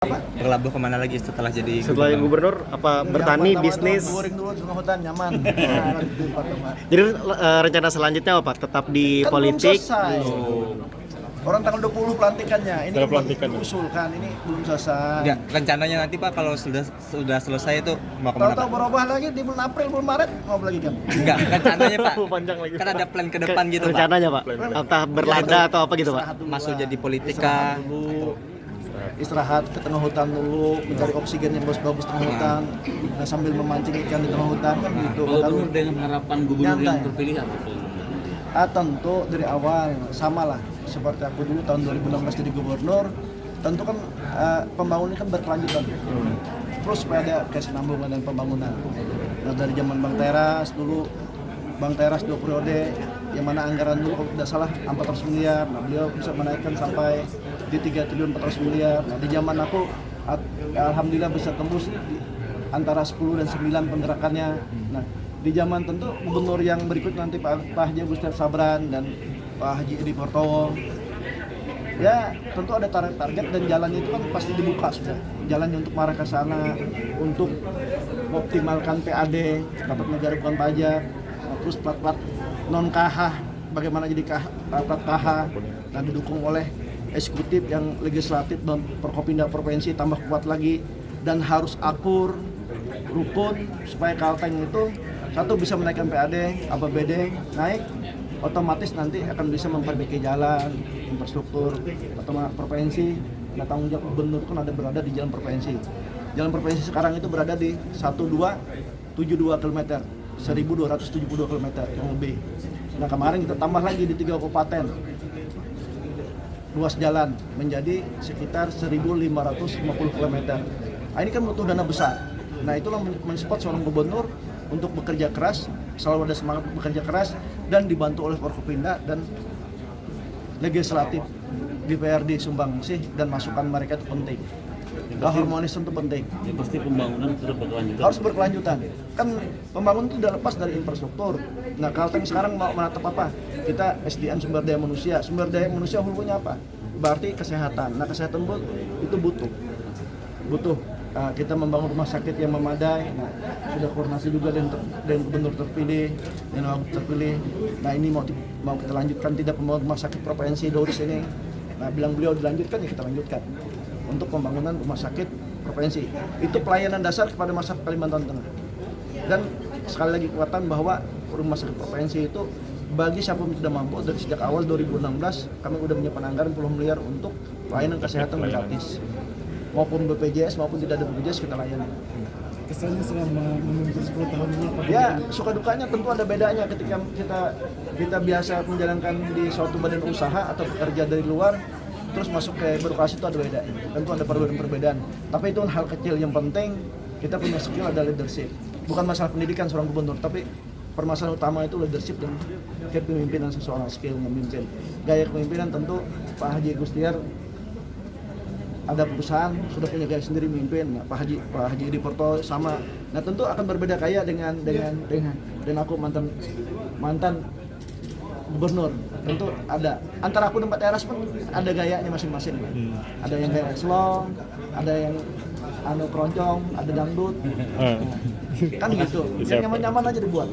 Berlabuh kemana lagi setelah jadi Setelah gubernur apa bertani, bisnis? Boring dulu di hutan nyaman. Jadi rencana selanjutnya apa? Tetap di Kan politik? belum selesai. Orang tanggal 20 pelantikannya. Ini Setelah kan pelantikan. diusulkan, ini belum selesai. Enggak, rencananya nanti Pak kalau sudah selesai itu mau kemana Tahu-tahu Pak? berubah lagi di bulan April, bulan Maret mau lagi kan? Enggak, rencananya Pak. Panjang lagi. Kan ada plan ke depan gitu Pak. Rencananya Pak? Entah berlada atau apa gitu Pak? Istirahat dulu Masuk lah. jadi politika. Istirahat dulu. Istirahat ke tengah hutan dulu, mencari oksigen yang bagus-bagus tengah hutan. Nah, sambil memancing ikan di tengah hutan kan gitu. Gubernur dengan harapan gubernur yang Nyantai. terpilih apa? Tentu dari awal sama lah seperti aku dulu tahun 2016 jadi gubernur. Tentu kan pembangunan kan berkelanjutan. Terus supaya ada kesinambungan dan pembangunan. Nah, dari zaman Bang Teras dulu, Bang Teras 2 periode, yang mana anggaran dulu kalau tidak salah 400 miliar. Nah, beliau bisa menaikkan sampai di 3 triliun 400 miliar. Nah, di zaman aku alhamdulillah bisa tembus antara 10 dan 9 penggerakannya. Nah, di zaman tentu gubernur yang berikut nanti Pak Haji Gustiar Sabran dan Pak Haji Edi Portowo, ya tentu ada target dan jalannya itu kan pasti dibuka sudah. Jalannya untuk marah ke sana, untuk mengoptimalkan PAD, dapat negara bukan pajak, terus plat-plat non KH, bagaimana jadi plat KH, dan didukung oleh eksekutif yang legislatif dan Forkopimda provinsi tambah kuat lagi, dan harus akur, rukun, supaya Kalteng itu satu bisa menaikkan PAD, APBD naik, otomatis nanti akan bisa memperbaiki jalan, infrastruktur, atau provinsi. Nah, tanggung jawab gubernur kan berada di jalan provinsi. Jalan provinsi sekarang itu berada di 1272 km, 1272 km yang lebih. Nah, kemarin kita tambah lagi di 3 kabupaten. Luas jalan menjadi sekitar 1550 km. Nah, ini kan butuh dana besar. Nah, itulah mensupport seorang gubernur untuk bekerja keras, selalu ada semangat bekerja keras, dan dibantu oleh Forkopimda dan legislatif DPRD Sumbangsih, dan masukan mereka itu penting. Harmonis itu penting. Ya pasti pembangunan terus berkelanjutan. Harus berkelanjutan. Kan pembangunan itu tidak lepas dari infrastruktur. Nah, Kalteng sekarang mau menatap apa? Kita SDM, sumber daya manusia. Sumber daya manusia hulunya apa? Berarti kesehatan. Nah, kesehatan itu butuh. Kita membangun rumah sakit yang memadai. Nah, sudah koordinasi juga dengan gubernur terpilih, dan wagub terpilih. Nah, ini mau kita lanjutkan tidak pembangunan rumah sakit provinsi Doris ini. Nah, bilang beliau dilanjutkan, ya kita lanjutkan untuk pembangunan rumah sakit provinsi. Itu pelayanan dasar kepada masyarakat Kalimantan Tengah. Dan sekali lagi kekuatan bahwa rumah sakit provinsi itu bagi siapa yang tidak mampu, dari sejak awal 2016 kami sudah menyiapkan anggaran puluhan miliar untuk pelayanan kesehatan gratis. Maupun BPJS maupun tidak ada BPJS kita layani. Kesannya selama memimpin 10 tahun ini apa? Ya, suka dukanya tentu ada bedanya ketika kita biasa menjalankan di suatu badan usaha atau bekerja dari luar, terus masuk ke birokrasi itu ada beda. Tentu ada perbedaan. Tapi itu hal kecil yang penting, kita punya skill, ada leadership. Bukan masalah pendidikan seorang gubernur, tapi permasalahan utama itu leadership dan kepemimpinan seseorang, skill memimpin. Gaya kepemimpinan tentu Pak Haji Gustiar ada perusahaan sudah punya gaya sendiri memimpin. Nah, Pak Haji Edi Portowo sama. Nah, tentu akan berbeda gaya dengan dan aku mantan gubernur. Tentu ada antara aku dan Pak Teras pun ada gayanya masing-masing. Ada yang gaya slong, ada yang keroncong, ada dangdut. Kan gitu. Yang nyaman-nyaman aja dibuat.